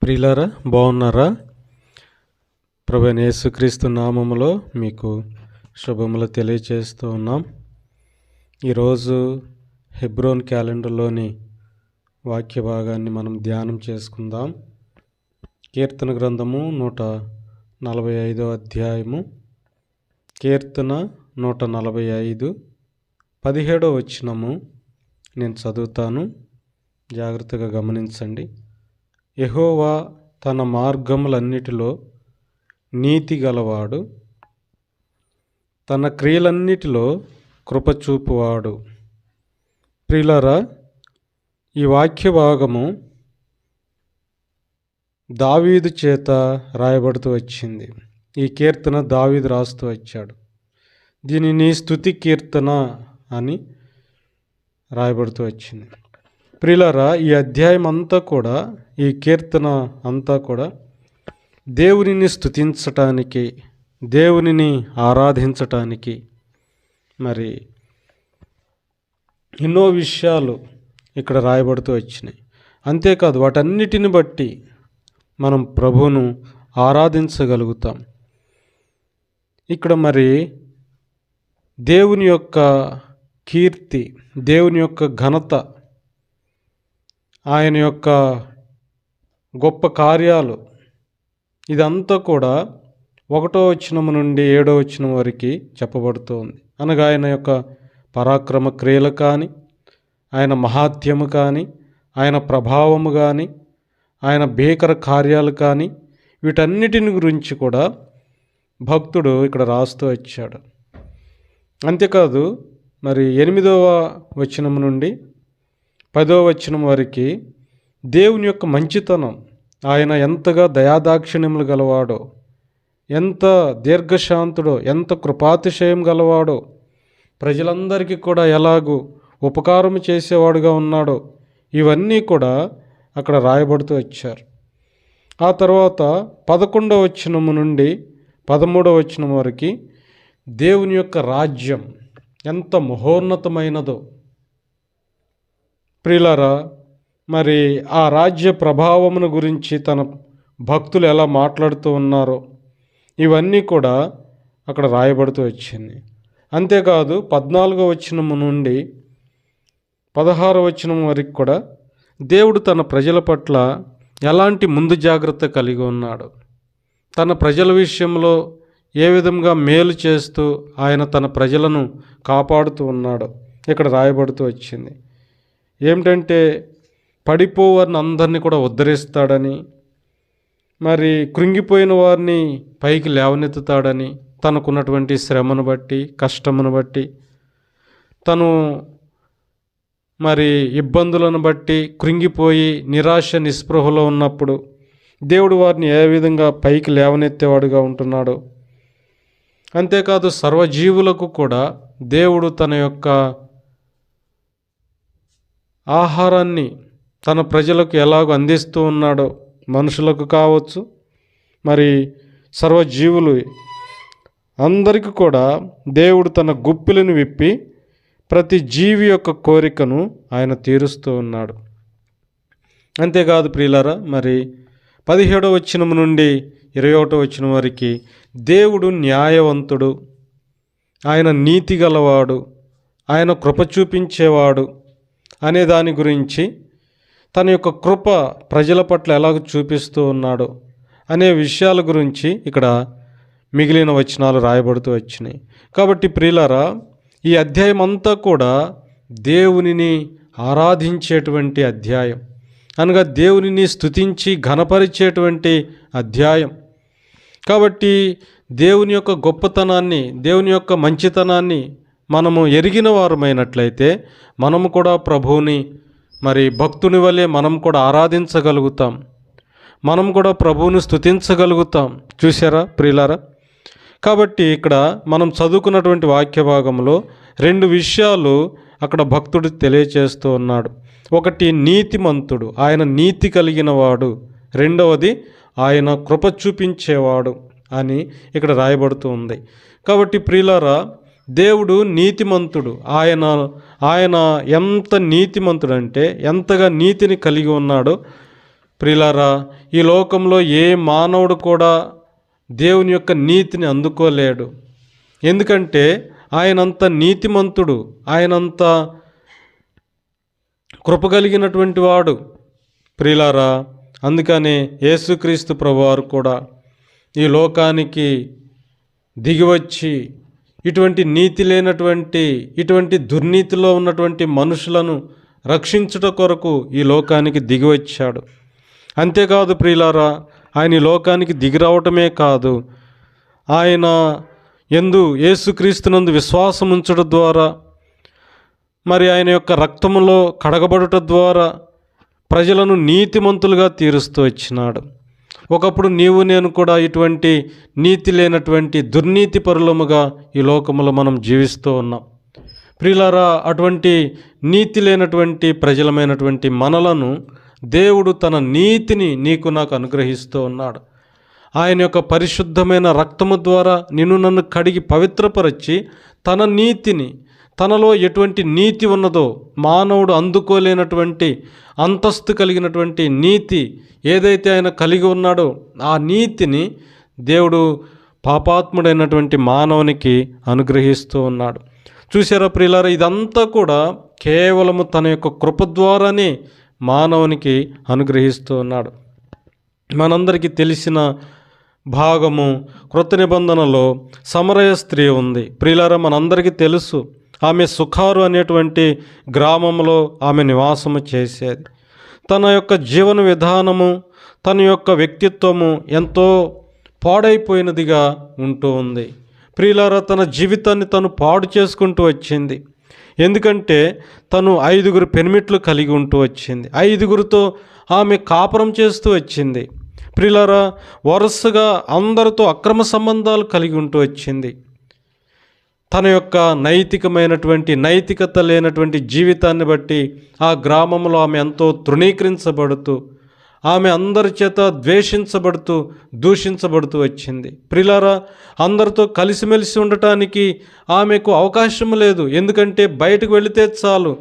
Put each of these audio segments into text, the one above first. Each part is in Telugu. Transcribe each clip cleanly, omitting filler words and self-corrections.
ప్రియులారా, బాగున్నారా? ప్రభువైన యేసుక్రీస్తు నామములో మీకు శుభములు తెలియచేస్తూ ఉన్నాం. ఈరోజు హెబ్రోన్ క్యాలెండర్లోని వాక్య భాగాన్ని మనం ధ్యానం చేసుకుందాం. కీర్తన గ్రంథము 145 అధ్యాయము, కీర్తన 145 17వ వచనము నేను చదువుతాను, జాగ్రత్తగా గమనించండి. యెహోవా తన మార్గములన్నిటిలో నీతి గలవాడు, తన క్రియలన్నిటిలో కృపచూపువాడు. ప్రియులారా, ఈ వాక్య భాగము దావీదు చేత రాయబడుతూ వచ్చింది. ఈ కీర్తన దావీదు రాస్తూ వచ్చాడు. దీనిని స్తుతి కీర్తన అని రాయబడుతూ వచ్చింది. ప్రియులారా, ఈ అధ్యాయం అంతా కూడా, ఈ కీర్తన అంతా కూడా దేవునిని స్తుతించటానికి, దేవునిని ఆరాధించటానికి మరి ఎన్నో విషయాలు ఇక్కడ రాయబడుతూ వచ్చినాయి. అంతేకాదు, వాటన్నిటిని బట్టి మనం ప్రభువును ఆరాధించగలుగుతాం. ఇక్కడ మరి దేవుని యొక్క కీర్తి, దేవుని యొక్క ఘనత, ఆయన యొక్క గొప్ప కార్యాలు, ఇదంతా కూడా 1వ వచనం నుండి 7వ వచనం వరకు చెప్పబడుతోంది. అనగా ఆయన యొక్క పరాక్రమ క్రియలు కానీ, ఆయన మహాత్యము కానీ, ఆయన ప్రభావము కానీ, ఆయన భీకర కార్యాలు కానీ, వీటన్నిటిని గురించి కూడా భక్తుడు ఇక్కడ రాస్తూ వచ్చాడు. అంతేకాదు, మరి 8వ వచనం నుండి 10వ వచనం వరకు దేవుని యొక్క మంచితనం, ఆయన ఎంతగా దయాదాక్షిణ్యములు గలవాడో, ఎంత దీర్ఘశాంతుడో, ఎంత కృపాతిశయం గలవాడో, ప్రజలందరికీ కూడా ఎలాగూ ఉపకారం చేసేవాడుగా ఉన్నాడో, ఇవన్నీ కూడా అక్కడ రాయబడుతూ వచ్చారు. ఆ తర్వాత 11వ వచనం నుండి 13వ వచనం వరకు దేవుని యొక్క రాజ్యం ఎంత మహోన్నతమైనదో. ప్రియులారా, మరి ఆ రాజ్య ప్రభావమును గురించి తన భక్తులు ఎలా మాట్లాడుతూ ఉన్నారో, ఇవన్నీ కూడా అక్కడ రాయబడుతూ వచ్చింది. అంతేకాదు, 14వ వచనం నుండి 16వ వచనం వరకు కూడా దేవుడు తన ప్రజల పట్ల ఎలాంటి ముందు జాగ్రత్త కలిగి ఉన్నాడు, తన ప్రజల విషయంలో ఏ విధంగా మేలు చేస్తూ ఆయన తన ప్రజలను కాపాడుతూ ఉన్నాడో ఇక్కడ రాయబడుతూ వచ్చింది. ఏమిటంటే, పడిపోవారిని అందరినీ కూడా ఉద్ధరిస్తాడని, మరి కృంగిపోయిన వారిని పైకి లేవనెత్తుతాడని, తనకున్నటువంటి శ్రమను బట్టి, కష్టమును బట్టి, తను మరి ఇబ్బందులను బట్టి కృంగిపోయి నిరాశ నిస్పృహలో ఉన్నప్పుడు దేవుడు వారిని ఏ విధంగా పైకి లేవనెత్తేవాడుగా ఉంటున్నాడో. అంతేకాదు, సర్వజీవులకు కూడా దేవుడు తన యొక్క ఆహారాన్ని తన ప్రజలకు ఎలాగో అందిస్తూ ఉన్నాడో, మనుషులకు కావచ్చు, మరి సర్వజీవులు అందరికీ కూడా దేవుడు తన గుప్పిలను విప్పి ప్రతి జీవి యొక్క కోరికను ఆయన తీరుస్తూ ఉన్నాడు. అంతేకాదు ప్రియులారా, మరి 17వ వచనం నుండి 21వ వచనం వరకు దేవుడు న్యాయవంతుడు, ఆయన నీతి గలవాడు, ఆయన కృప చూపించేవాడు అనే దాని గురించి, తన యొక్క కృప ప్రజల పట్ల ఎలాగ చూపిస్తూ ఉన్నాడో అనే విషయాల గురించి ఇక్కడ మిగిలిన వచనాలు రాయబడుతూ వచ్చినాయి. కాబట్టి ప్రియులారా, ఈ అధ్యాయం అంతా కూడా దేవునిని ఆరాధించేటువంటి అధ్యాయం, అనగా దేవునిని స్తుతించి ఘనపరిచేటువంటి అధ్యాయం. కాబట్టి దేవుని యొక్క గొప్పతనాన్ని, దేవుని యొక్క మంచితనాన్ని మనము ఎరిగిన వారమైనట్లయితే మనము కూడా ప్రభువుని మరి భక్తుని వలె మనం కూడా ఆరాధించగలుగుతాం, మనం కూడా ప్రభువుని స్తుతించగలుగుతాం. చూసారా ప్రియులారా? కాబట్టి ఇక్కడ మనం చదువుకున్నటువంటి వాక్య భాగంలో 2 విషయాలు అక్కడ భక్తుడు తెలియచేస్తూ ఉన్నాడు. ఒకటి, నీతిమంతుడు, ఆయన నీతి కలిగిన వాడు. రెండవది, ఆయన కృప చూపించేవాడు అని ఇక్కడ రాయబడుతూ ఉంది. కాబట్టి ప్రియులారా, దేవుడు నీతిమంతుడు. ఆయన ఎంత నీతిమంతుడు అంటే, ఎంతగా నీతిని కలిగి ఉన్నాడో ప్రియులారా, ఈ లోకంలో ఏ మానవుడు కూడా దేవుని యొక్క నీతిని అందుకోలేడు. ఎందుకంటే ఆయనంత నీతిమంతుడు, ఆయనంత కృపగలిగినటువంటి వాడు ప్రియులారా. అందుకనే యేసుక్రీస్తు ప్రభువారు కూడా ఈ లోకానికి దిగివచ్చి ఇటువంటి నీతి లేనటువంటి, ఇటువంటి దుర్నీతిలో ఉన్నటువంటి మనుషులను రక్షించుట కొరకు ఈ లోకానికి దిగివచ్చాడు. అంతేకాదు ప్రియులారా, ఆయన ఈ లోకానికి దిగిరావటమే కాదు, ఆయన యందు యేసుక్రీస్తునందు విశ్వాసం ఉంచడం ద్వారా, మరి ఆయన యొక్క రక్తములో కడగబడుట ద్వారా ప్రజలను నీతిమంతులుగా తీరుస్తూ వచ్చినాడు. ఒకప్పుడు నీవు నేను కూడా ఇటువంటి నీతి లేనటువంటి దుర్నీతి పరులముగా ఈ లోకములో మనం జీవిస్తూ ఉన్నాం. ప్రియులారా, అటువంటి నీతి లేనటువంటి ప్రజలమైనటువంటి మనలను దేవుడు తన నీతిని నీకు నాకు అనుగ్రహిస్తూ ఉన్నాడు. ఆయన యొక్క పరిశుద్ధమైన రక్తము ద్వారా నిన్ను నన్ను కడిగి పవిత్రపరచి తన నీతిని, తనలో ఎటువంటి నీతి ఉన్నదో, మానవుడు అందుకోలేనటువంటి అంతస్తు కలిగినటువంటి నీతి ఏదైతే ఆయన కలిగి ఉన్నాడో ఆ నీతిని దేవుడు పాపాత్ముడైనటువంటి మానవునికి అనుగ్రహిస్తూ ఉన్నాడు. చూసారా ప్రియులారా, ఇదంతా కూడా కేవలము తన యొక్క కృప ద్వారానే మానవునికి అనుగ్రహిస్తూ ఉన్నాడు. మనందరికీ తెలిసిన భాగము క్రొత్త నిబంధనలో సమరయ స్త్రీ ఉంది. ప్రియులారా, మనందరికీ తెలుసు, ఆమె సుఖారు అనేటువంటి గ్రామంలో ఆమె నివాసము చేసేది. తన యొక్క జీవన విధానము, తన యొక్క వ్యక్తిత్వము ఎంతో పాడైపోయినదిగా ఉంటూ ఉంది. ప్రియులారా, తన జీవితాన్ని తను పాడు చేసుకుంటూ వచ్చింది. ఎందుకంటే తను 5 పెనిమిట్లు కలిగి ఉంటూ వచ్చింది. 5 ఆమె కాపురం చేస్తూ వచ్చింది. ప్రియులారా, వరుసగా అందరితో అక్రమ సంబంధాలు కలిగి ఉంటూ వచ్చింది. తన యొక్క నైతికత లేనటువంటి జీవితాన్ని బట్టి ఆ గ్రామంలో ఆమె ఎంతో తృణీకరించబడుతూ, ఆమె అందరి చేత ద్వేషించబడుతూ, దూషించబడుతూ వచ్చింది. ప్రియులారా, అందరితో కలిసిమెలిసి ఉండటానికి ఆమెకు అవకాశం లేదు. ఎందుకంటే బయటకు వెళితే చాలు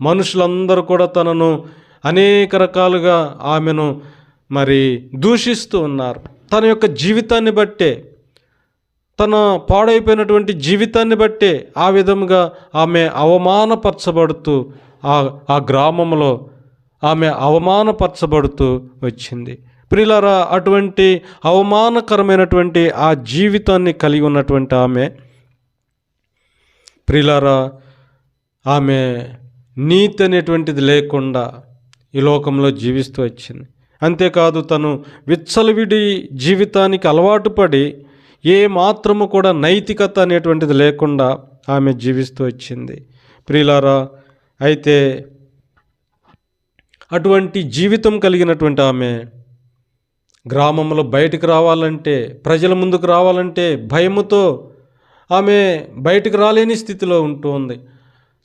మనుషులందరూ కూడా తనను అనేక రకాలుగా ఆమెను మరి దూషిస్తూ ఉన్నారు. తన యొక్క జీవితాన్ని బట్టే, తన పాడైపోయినటువంటి జీవితాన్ని బట్టే ఆ విధంగా ఆమె అవమానపరచబడుతూ ఆ గ్రామంలో ఆమె అవమానపరచబడుతూ వచ్చింది. ప్రియులారా, అటువంటి అవమానకరమైనటువంటి ఆ జీవితాన్ని కలిగి ఉన్నటువంటి ఆమె, ప్రియులారా, ఆమె నీతి అనేటువంటిది లేకుండా ఈ లోకంలో జీవిస్తూ వచ్చింది. అంతేకాదు, తను విచ్చలవిడి జీవితానికి అలవాటు పడి ఏ మాత్రము కూడా నైతికత అనేటువంటిది లేకుండా ఆమె జీవిస్తూ వచ్చింది. ప్రియులారా, అయితే అటువంటి జీవితం కలిగినటువంటి ఆమె గ్రామంలో బయటికి రావాలంటే, ప్రజల ముందుకు రావాలంటే భయముతో ఆమె బయటికి రాలేని స్థితిలో ఉంటూ ఉంది.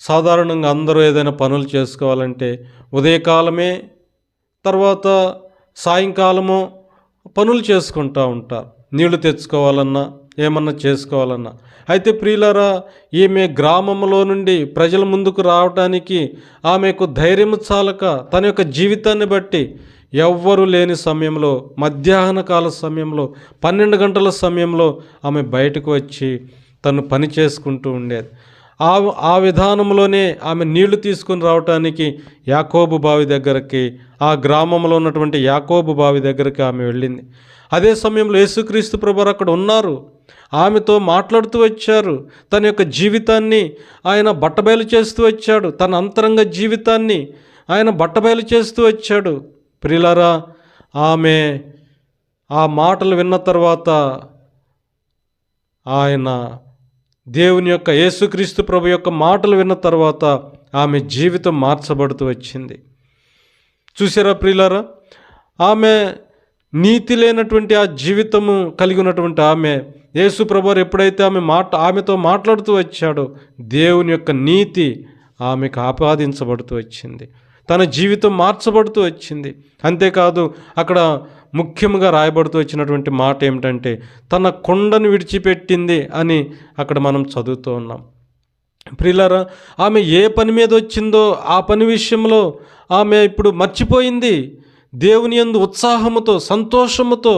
సాధారణంగా అందరూ ఏదైనా పనులు చేసుకోవాలంటే ఉదయకాలమే, తర్వాత సాయంకాలమో పనులు చేసుకుంటూ ఉంటారు. నీళ్లు తెచ్చుకోవాలన్నా, ఏమన్నా చేసుకోవాలన్నా. అయితే ప్రియులారా, ఈమె గ్రామంలో నుండి ప్రజల ముందుకు రావడానికి ఆమెకు ధైర్యం చాలక తన యొక్క జీవితాన్ని బట్టి ఎవ్వరూ లేని సమయంలో, మధ్యాహ్న కాల సమయంలో, 12 గంటల సమయంలో ఆమె బయటకు వచ్చి తను పని చేసుకుంటూ ఉండేది. ఆ విధానంలోనే ఆమె నీళ్లు తీసుకుని రావటానికి యాకోబు బావి దగ్గరికి, ఆ గ్రామంలో ఉన్నటువంటి యాకోబు బావి దగ్గరికి ఆమె వెళ్ళింది. అదే సమయంలో యేసుక్రీస్తు ప్రభువారు అక్కడ ఉన్నారు. ఆమెతో మాట్లాడుతూ వచ్చారు. తన యొక్క జీవితాన్ని ఆయన బట్టబయలు చేస్తూ వచ్చాడు. తన అంతరంగ జీవితాన్ని ఆయన బట్టబయలు చేస్తూ వచ్చాడు. ప్రియులారా, ఆమె ఆ మాటలు విన్న తర్వాత ఆయన దేవుని యొక్క యేసుక్రీస్తు ప్రభు యొక్క మాటలు విన్న తర్వాత ఆమె జీవితం మార్చబడుతూ వచ్చింది. చూసారా ప్రియులారా, ఆమె నీతి లేనటువంటి ఆ జీవితము కలిగి ఉన్నటువంటి ఆమె, యేసు ప్రభువారు ఎప్పుడైతే ఆమెతో మాట్లాడుతూ వచ్చాడో దేవుని యొక్క నీతి ఆమెకు ఆపాదించబడుతూ వచ్చింది. తన జీవితం మార్చబడుతూ వచ్చింది. అంతేకాదు, అక్కడ ముఖ్యంగా రాయబడుతూ వచ్చినటువంటి మాట ఏమిటంటే, తన కొండను విడిచిపెట్టింది అని అక్కడ మనం చదువుతూ ఉన్నాం. ప్రియులారా, ఆమె ఏ పని మీద వచ్చిందో ఆ పని విషయంలో ఆమె ఇప్పుడు మర్చిపోయింది. దేవుని యందు ఉత్సాహముతో, సంతోషముతో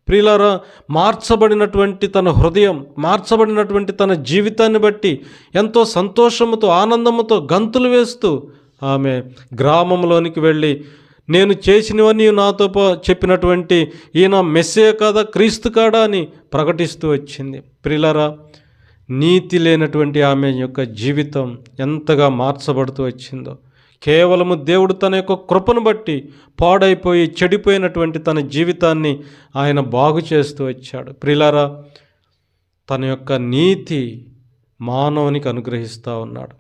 ప్రియులారా మార్చబడినటువంటి తన హృదయం, మార్చబడినటువంటి తన జీవితాన్ని బట్టి ఎంతో సంతోషముతో, ఆనందముతో గంతులు వేస్తూ ఆమె గ్రామంలోనికి వెళ్ళి, నేను చేసినవన్నీ నాతో చెప్పినటువంటి ఈయన మెస్సే కాదా, క్రీస్తు కాడా అని ప్రకటిస్తూ వచ్చింది. ప్రియులారా, నీతి లేనటువంటి ఆమె యొక్క జీవితం ఎంతగా మార్చబడుతూ వచ్చిందో, కేవలము దేవుడు తన యొక్క కృపను బట్టి పాడైపోయి చెడిపోయినటువంటి తన జీవితాన్ని ఆయన బాగు చేస్తూ వచ్చాడు. ప్రియులారా, తన యొక్క నీతి మానవునికి అనుగ్రహిస్తూ ఉన్నాడు.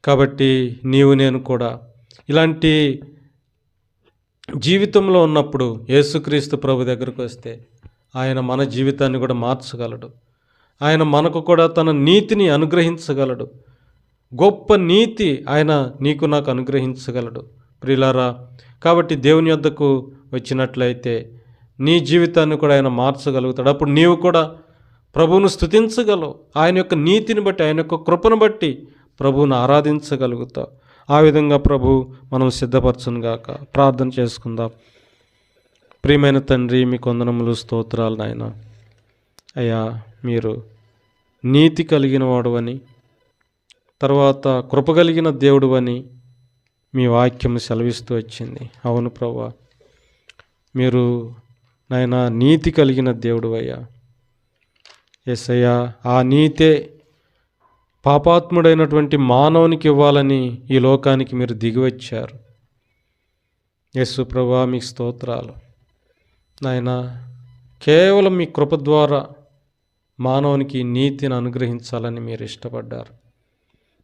కాబట్టి నీవు నేను కూడా ఇలాంటి జీవితంలో ఉన్నప్పుడు యేసుక్రీస్తు ప్రభు దగ్గరకు వస్తే ఆయన మన జీవితాన్ని కూడా మార్చగలడు. ఆయన మనకు కూడా తన నీతిని అనుగ్రహించగలడు. గొప్ప నీతి ఆయన నీకు నాకు అనుగ్రహించగలడు. ప్రియులారా, కాబట్టి దేవుని యొద్దకు వచ్చినట్లయితే నీ జీవితాన్ని కూడా ఆయన మార్చగలుగుతాడు. అప్పుడు నీవు కూడా ప్రభువును స్తుతించగలవు. ఆయన యొక్క నీతిని బట్టి, ఆయన యొక్క కృపను బట్టి ప్రభువును ఆరాధించగలుగుతావు. ఆ విధంగా ప్రభు మనం సిద్ధపరచునుగాక. ప్రార్థన చేసుకుందాం. ప్రియమైన తండ్రి, మీ వందనములు, స్తోత్రాలు నాయన. అయ్యా, మీరు నీతి కలిగిన వాడువని, తర్వాత కృప కలిగిన దేవుడు అని మీ వాక్యం సెలవిస్తూ వచ్చింది. అవును ప్రభువా, మీరు నాయన నీతి కలిగిన దేవుడు అయ్యా. యేసయ్యా, ఆ నీతే పాపాత్ముడైనటువంటి మానవునికి ఇవ్వాలని ఈ లోకానికి మీరు దిగివచ్చారు. యేసు ప్రభువా, మీకు స్తోత్రాలు నాయన. కేవలం మీ కృప ద్వారా మానవునికి నీతిని అనుగ్రహించాలని మీరు ఇష్టపడ్డారు.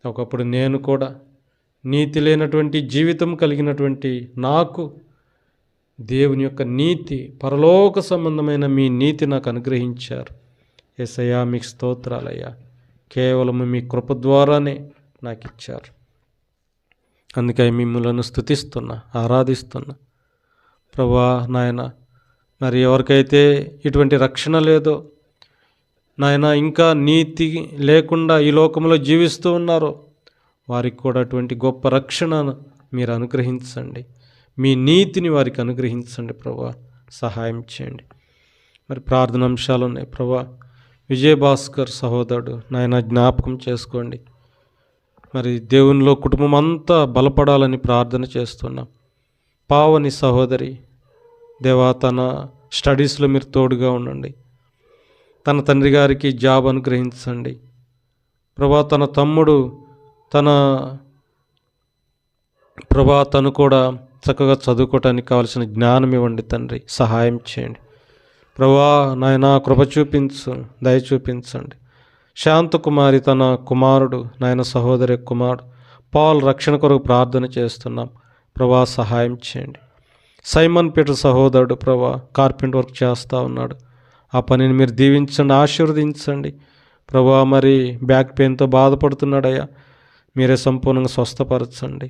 ఒకప్పుడు నేను కూడా నీతి లేనటువంటి జీవితం కలిగినటువంటి నాకు దేవుని యొక్క నీతి, పరలోక సంబంధమైన మీ నీతి నాకు అనుగ్రహించారు. యేసయ్యా, మీకు స్తోత్రాలయ్యా. కేవలం మీ కృప ద్వారానే నాకు ఇచ్చారు. అందుకే మిమ్మల్ని స్తుతిస్తున్నా, ఆరాధిస్తున్నా. ప్రభువా నాయన, మరి ఎవరికైతే ఇటువంటి రక్షణ లేదో నాయన, ఇంకా నీతి లేకుండా ఈ లోకంలో జీవిస్తూ ఉన్నారో వారికి కూడా అటువంటి గొప్ప రక్షణ మీరు అనుగ్రహించండి. మీ నీతిని వారికి అనుగ్రహించండి ప్రభువా, సహాయం చేయండి. మరి ప్రార్థన అంశాలు ఉన్నాయి ప్రభువా. విజయభాస్కర్ సహోదరుడు నాయన జ్ఞాపకం చేసుకోండి. మరి దేవునిలో కుటుంబం అంతా బలపడాలని ప్రార్థన చేస్తున్నాం. పావని సహోదరి దేవా, తన స్టడీస్లో మీరు తోడుగా ఉండండి. తన తండ్రి గారికి జాబ్ అనుగ్రహించండి ప్రభా. తన తమ్ముడు తను కూడా చక్కగా చదువుకోవటానికి కావలసిన జ్ఞానం ఇవ్వండి తండ్రి, సహాయం చేయండి ప్రభా. నాయన కృప చూపించు, దయ చూపించండి. శాంతకుమారి తన కుమారుడు నాయన సహోదరి కుమారుడు పాల్ రక్షణ కొరకు ప్రార్థన చేస్తున్నాం ప్రభా, సహాయం చేయండి. సైమన్ పీటర్ సహోదరుడు ప్రభా కార్పెంట్ వర్క్ చేస్తూ ఉన్నాడు. ఆ పనిని మీరు దీవించండి, ఆశీర్వదించండి ప్రభా. మరి బ్యాక్ పెయిన్తో బాధపడుతున్నాడయ్యా, మీరే సంపూర్ణంగా స్వస్థపరచండి.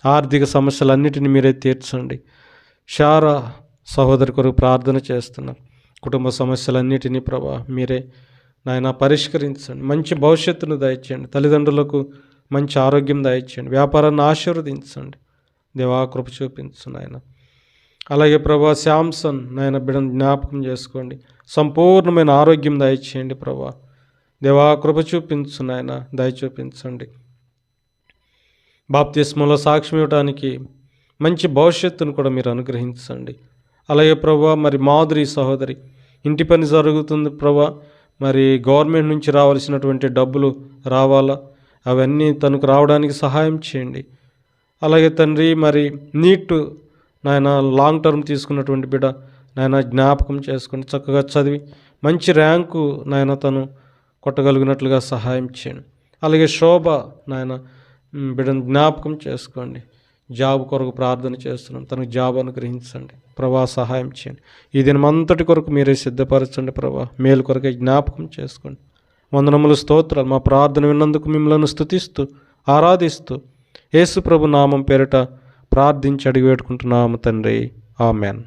ఆర్థిక సమస్యలన్నిటిని మీరే తీర్చండి. శారా సహోదరి కొరకు ప్రార్థన చేస్తున్నాం. కుటుంబ సమస్యలన్నిటినీ ప్రభా మీరే నాయన పరిష్కరించండి. మంచి భవిష్యత్తును దయచేయండి. తల్లిదండ్రులకు మంచి ఆరోగ్యం దయచేయండి. వ్యాపారాన్ని ఆశీర్వదించండి దేవా, కృప చూపించు నాయన. అలాగే ప్రభా శాంసన్ నాయన బిడ్డను జ్ఞాపకం చేసుకోండి. సంపూర్ణమైన ఆరోగ్యం దయచేయండి ప్రభా. దేవా కృప చూపించు నాయన, దయ చూపించండి. బాప్తిస్మంలో సాక్ష్యం ఇవ్వడానికి మంచి భవిష్యత్తును కూడా మీరు అనుగ్రహించండి. అలాగే ప్రభా మరి మాధురి సహోదరి ఇంటి పని జరుగుతుంది ప్రభా. మరి గవర్నమెంట్ నుంచి రావాల్సినటువంటి డబ్బులు రావాలా, అవన్నీ తనకు రావడానికి సహాయం చేయండి. అలాగే తండ్రి మరి నీట్ నాయన లాంగ్ టర్మ్ తీసుకున్నటువంటి బిడ్డ నాయన జ్ఞాపకం చేసుకొని చక్కగా చదివి మంచి ర్యాంకు నాయన తను కొట్టగలిగినట్లుగా సహాయం చేయండి. అలాగే శోభ నాయన బిడ్డను జ్ఞాపకం చేసుకోండి. జాబ్ కొరకు ప్రార్థన చేస్తున్నాం, తనకు జాబ్ అనుగ్రహించండి ప్రభా, సహాయం చేయండి. ఈ దినమంతటి కొరకు మీరే సిద్ధపరచండి ప్రభా, మేలు కొరకే జ్ఞాపకం చేసుకోండి. వందనములు, స్తోత్రాలు. మా ప్రార్థన విన్నందుకు మిమ్మల్ని స్తుతిస్తూ ఆరాధిస్తూ యేసు ప్రభు నామం పేరిట ప్రార్థించి అడిగి పెట్టుకుంటున్నాము తండ్రి, ఆమెన్.